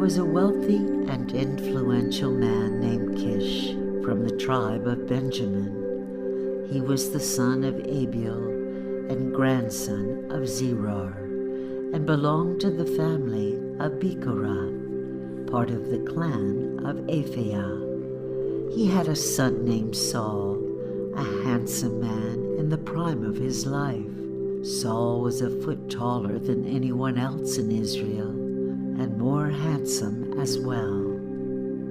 was a wealthy and influential man named Kish from the tribe of Benjamin. He was the son of Abiel and grandson of Zerah, and belonged to the family of Bechorath, part of the clan of Ephaiah. He had a son named Saul, a handsome man in the prime of his life. Saul was a foot taller than anyone else in Israel, and more handsome as well.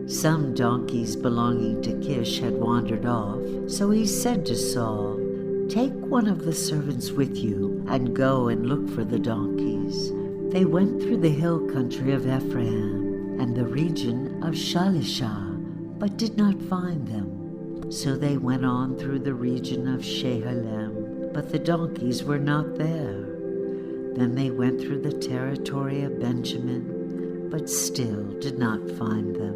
Some donkeys belonging to Kish had wandered off, so he said to Saul, "Take one of the servants with you and go and look for the donkeys." They went through the hill country of Ephraim and the region of Shalishah, but did not find them. So they went on through the region of Shehalem, but the donkeys were not there. Then they went through the territory of Benjamin, but still did not find them.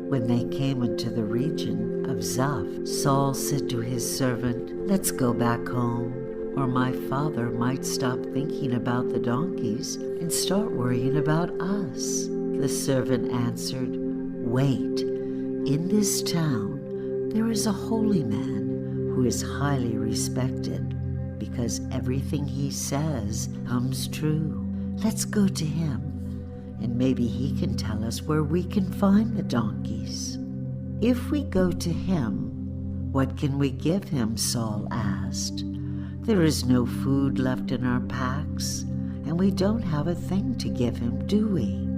When they came into the region of Zaph, Saul said to his servant, "Let's go back home, or my father might stop thinking about the donkeys and start worrying about us." The servant answered, "Wait, in this town there is a holy man who is highly respected, because everything he says comes true. Let's go to him, and maybe he can tell us where we can find the donkeys." "If we go to him, what can we give him?" Saul asked. "There is no food left in our packs, and we don't have a thing to give him, do we?"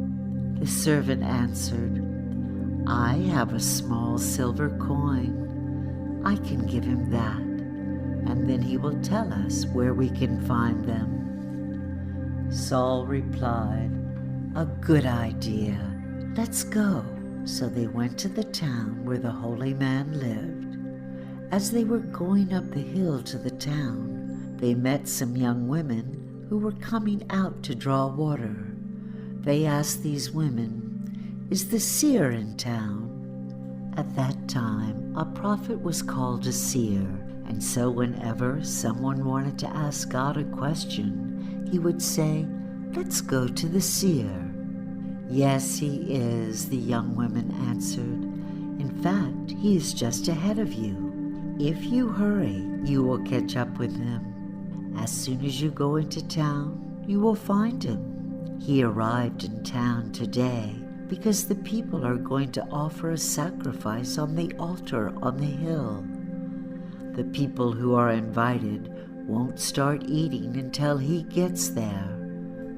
The servant answered, "I have a small silver coin. I can give him that, and then he will tell us where we can find them." Saul replied, "A good idea. Let's go." So they went to the town where the holy man lived. As they were going up the hill to the town, they met some young women who were coming out to draw water. They asked these women, "Is the seer in town?" At that time, a prophet was called a seer, and so whenever someone wanted to ask God a question, he would say, "Let's go to the seer." "Yes, he is," the young women answered. "In fact, he is just ahead of you. If you hurry, you will catch up with him. As soon as you go into town, you will find him. He arrived in town today because the people are going to offer a sacrifice on the altar on the hill. The people who are invited won't start eating until he gets there,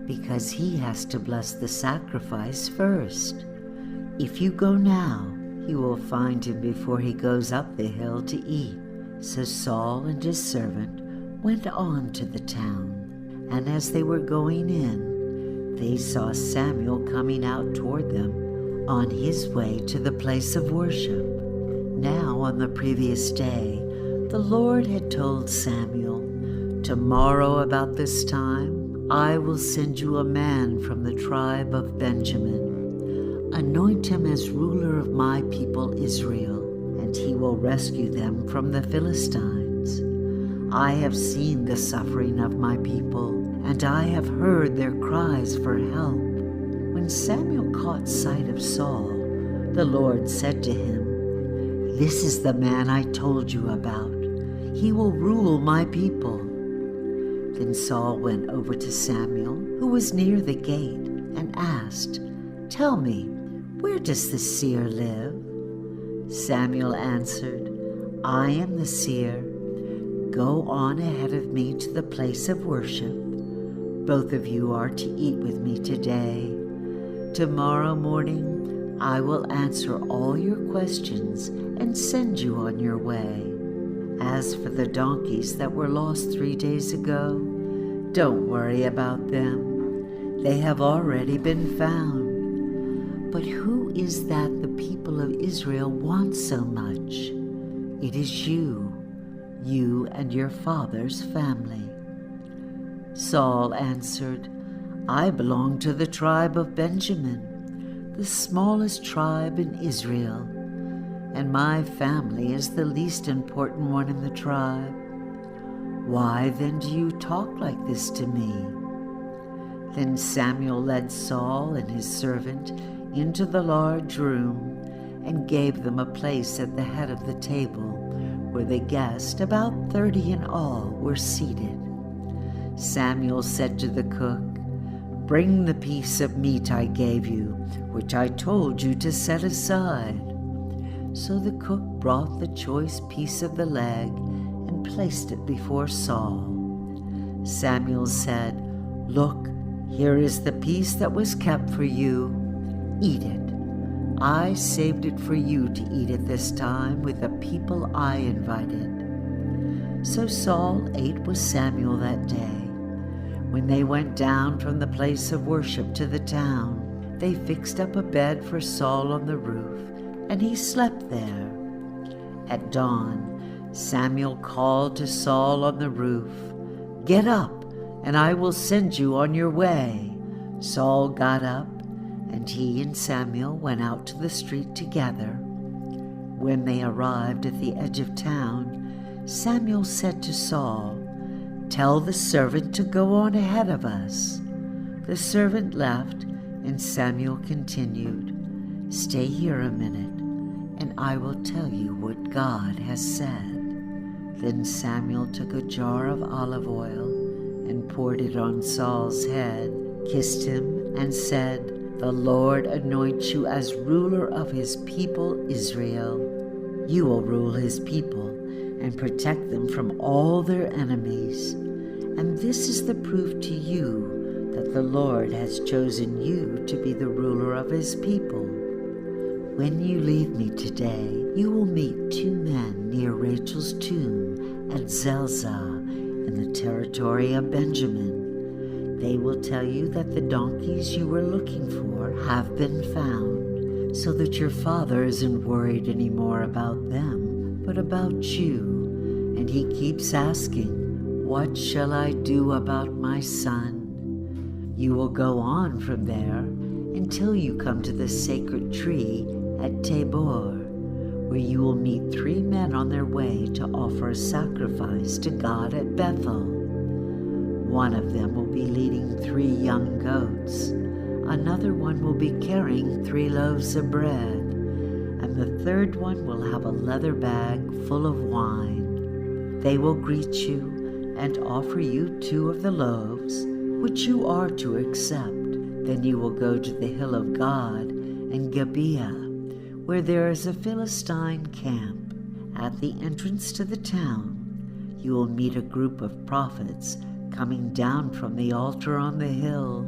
because he has to bless the sacrifice first. If you go now, you will find him before he goes up the hill to eat." So Saul and his servant went on to the town, and as they were going in, they saw Samuel coming out toward them on his way to the place of worship. Now on the previous day, the Lord had told Samuel, "Tomorrow about this time, I will send you a man from the tribe of Benjamin. Anoint him as ruler of my people Israel, and he will rescue them from the Philistines. I have seen the suffering of my people, and I have heard their cries for help." When Samuel caught sight of Saul, the Lord said to him, "This is the man I told you about. He will rule my people." Then Saul went over to Samuel, who was near the gate, and asked, "Tell me, where does the seer live?" Samuel answered, "I am the seer. Go on ahead of me to the place of worship. Both of you are to eat with me today. Tomorrow morning I will answer all your questions and send you on your way. As for the donkeys that were lost 3 days ago, don't worry about them. They have already been found. But who is that the people of Israel want so much? It is you and your father's family." Saul answered, "I belong to the tribe of Benjamin, the smallest tribe in Israel, and my family is the least important one in the tribe. Why then do you talk like this to me?" Then Samuel led Saul and his servant into the large room and gave them a place at the head of the table, where the guests, about 30 in all, were seated. Samuel said to the cook, "Bring the piece of meat I gave you, which I told you to set aside." So the cook brought the choice piece of the leg and placed it before Saul. Samuel said, "Look, here is the piece that was kept for you. Eat it. I saved it for you to eat at this time with the people I invited." So Saul ate with Samuel that day. When they went down from the place of worship to the town, they fixed up a bed for Saul on the roof, and he slept there. At dawn, Samuel called to Saul on the roof, "Get up, and I will send you on your way." Saul got up, and he and Samuel went out to the street together. When they arrived at the edge of town, Samuel said to Saul, "Tell the servant to go on ahead of us." The servant left, and Samuel continued, "Stay here a minute, and I will tell you what God has said." Then Samuel took a jar of olive oil and poured it on Saul's head, kissed him, and said, "The Lord anoints you as ruler of his people Israel. You will rule his people and protect them from all their enemies. And this is the proof to you that the Lord has chosen you to be the ruler of his people. When you leave me today, you will meet 2 men near Rachel's tomb at Zelzah in the territory of Benjamin. They will tell you that the donkeys you were looking for have been found, so that your father isn't worried anymore about them, but about you. And he keeps asking, 'What shall I do about my son?' You will go on from there until you come to the sacred tree at Tabor, where you will meet 3 men on their way to offer a sacrifice to God at Bethel. One of them will be leading 3 young goats. Another one will be carrying 3 loaves of bread, and the third one will have a leather bag full of wine. They will greet you and offer you 2 of the loaves, which you are to accept. Then you will go to the hill of God in Gibeah, where there is a Philistine camp. At the entrance to the town, you will meet a group of prophets coming down from the altar on the hill,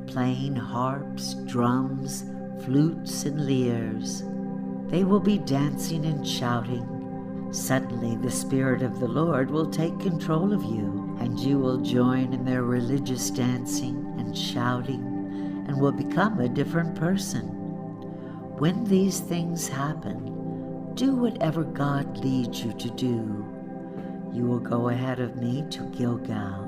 playing harps, drums, flutes, and lyres. They will be dancing and shouting. Suddenly the Spirit of the Lord will take control of you, and you will join in their religious dancing and shouting, and will become a different person. When these things happen, do whatever God leads you to do. You will go ahead of me to Gilgal,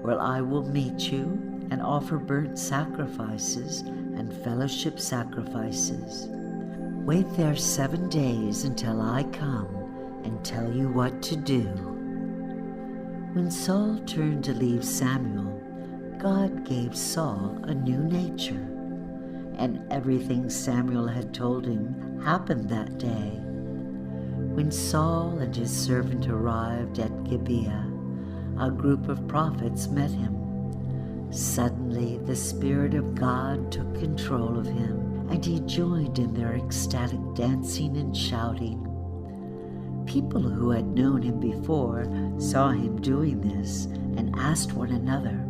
where I will meet you and offer burnt sacrifices and fellowship sacrifices. Wait there 7 days until I come and tell you what to do." When Saul turned to leave Samuel, God gave Saul a new nature, and everything Samuel had told him happened that day. When Saul and his servant arrived at Gibeah, a group of prophets met him. Suddenly the Spirit of God took control of him, and he joined in their ecstatic dancing and shouting. People who had known him before saw him doing this and asked one another,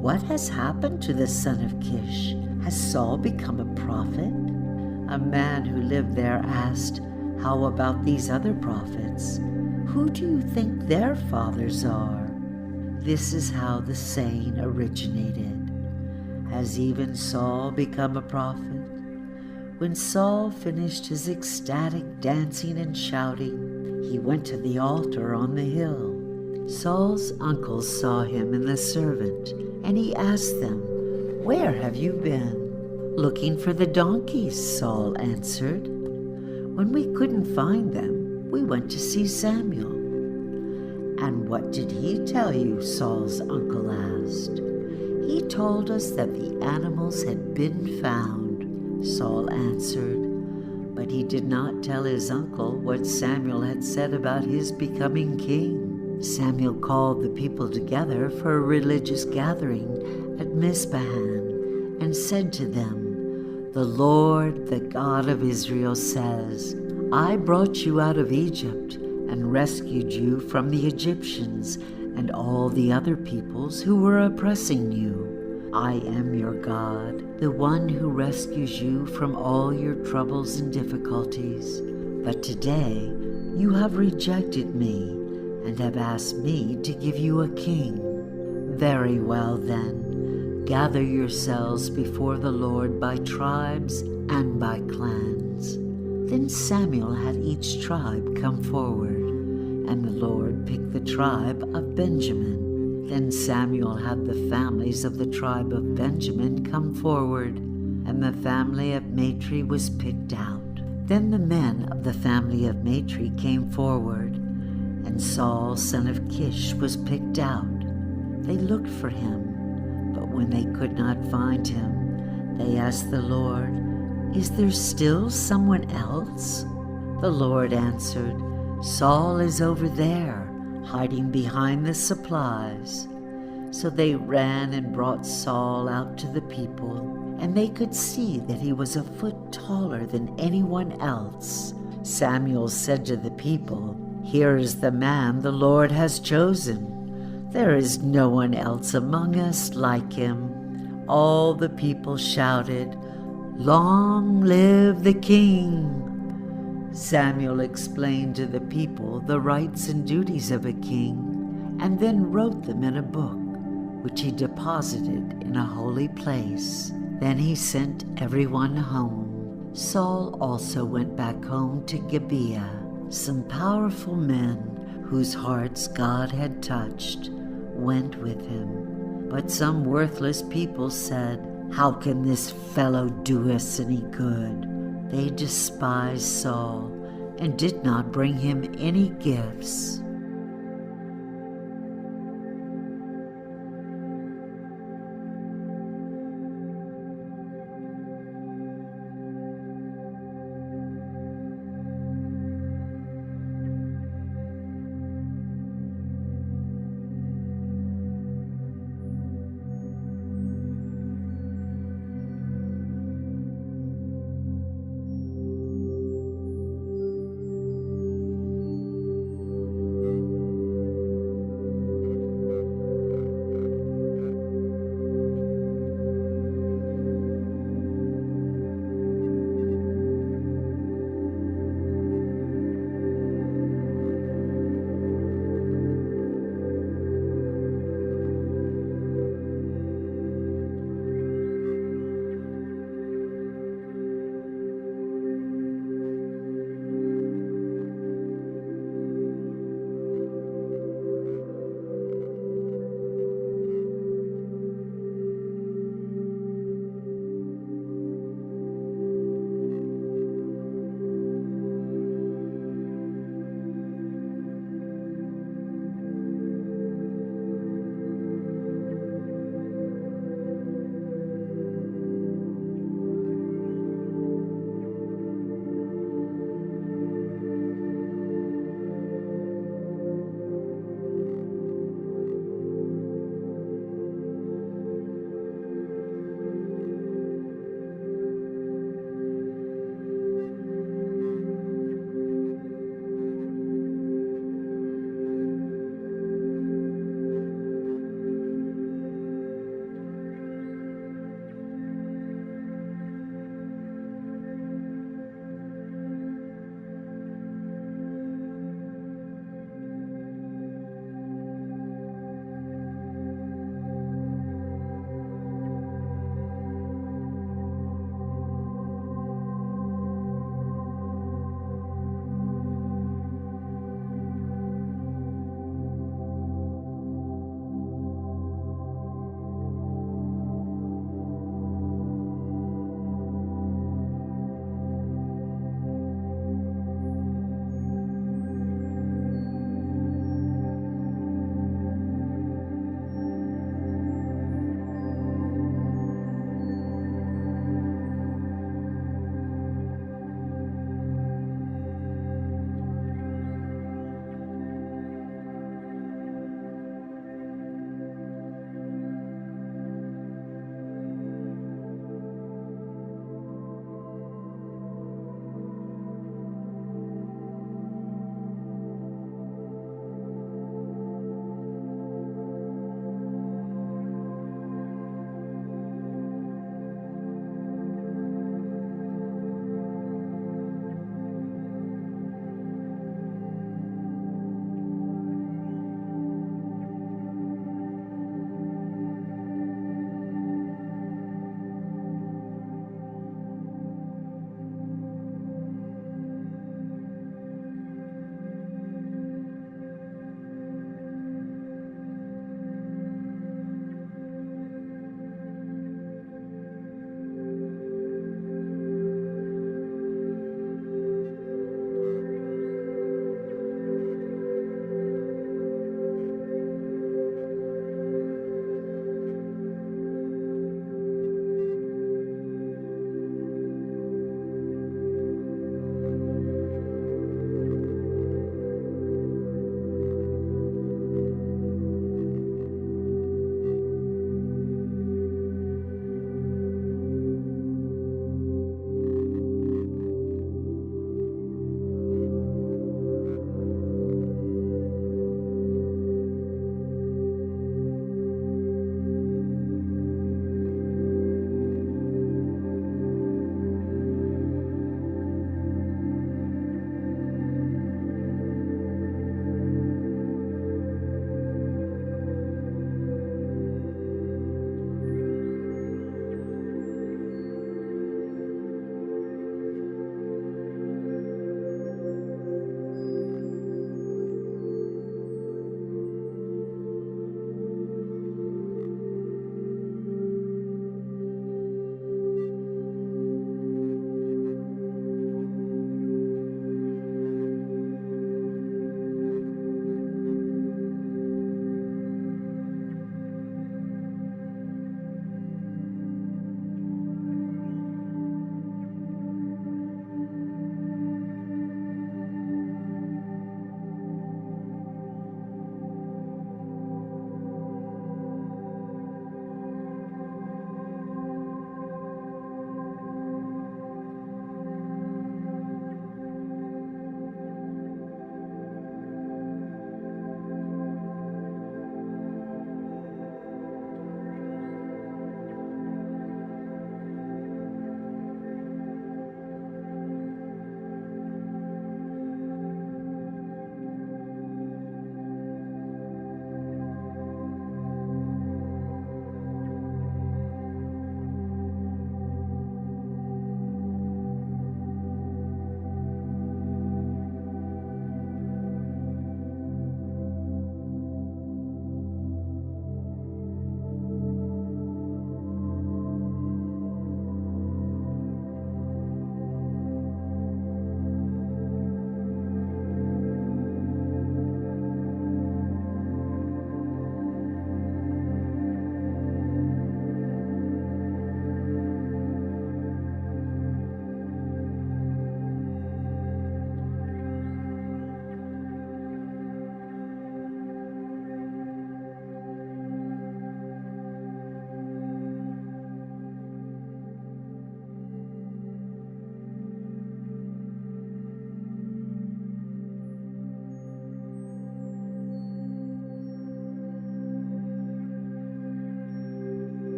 "What has happened to the son of Kish? Has Saul become a prophet?" A man who lived there asked, "How about these other prophets? Who do you think their fathers are?" This is how the saying originated. Has even Saul become a prophet? When Saul finished his ecstatic dancing and shouting, he went to the altar on the hill. Saul's uncles saw him and the servant, and he asked them, "Where have you been?" "Looking for the donkeys," Saul answered. "When we couldn't find them, we went to see Samuel." "And what did he tell you?" Saul's uncle asked. "He told us that the animals had been found," Saul answered, but he did not tell his uncle what Samuel had said about his becoming king. Samuel called the people together for a religious gathering at Mizpahan and said to them, "The Lord, the God of Israel, says, I brought you out of Egypt and rescued you from the Egyptians and all the other peoples who were oppressing you. I am your God, the one who rescues you from all your troubles and difficulties. But today you have rejected me and have asked me to give you a king. Very well then, gather yourselves before the Lord by tribes and by clans." Then Samuel had each tribe come forward, and the Lord picked the tribe of Benjamin. Then Samuel had the families of the tribe of Benjamin come forward, and the family of Matri was picked out. Then the men of the family of Matri came forward, and Saul, son of Kish, was picked out. They looked for him, but when they could not find him, they asked the Lord, "Is there still someone else?" The Lord answered, "Saul is over there, hiding behind the supplies." So they ran and brought Saul out to the people, and they could see that he was a foot taller than anyone else. Samuel said to the people, "Here is the man the Lord has chosen. There is no one else among us like him." All the people shouted, "Long live the king!" Samuel explained to the people the rights and duties of a king, and then wrote them in a book, which he deposited in a holy place. Then he sent everyone home. Saul also went back home to Gibeah. Some powerful men, whose hearts God had touched, went with him. But some worthless people said, "How can this fellow do us any good?" They despised Saul and did not bring him any gifts.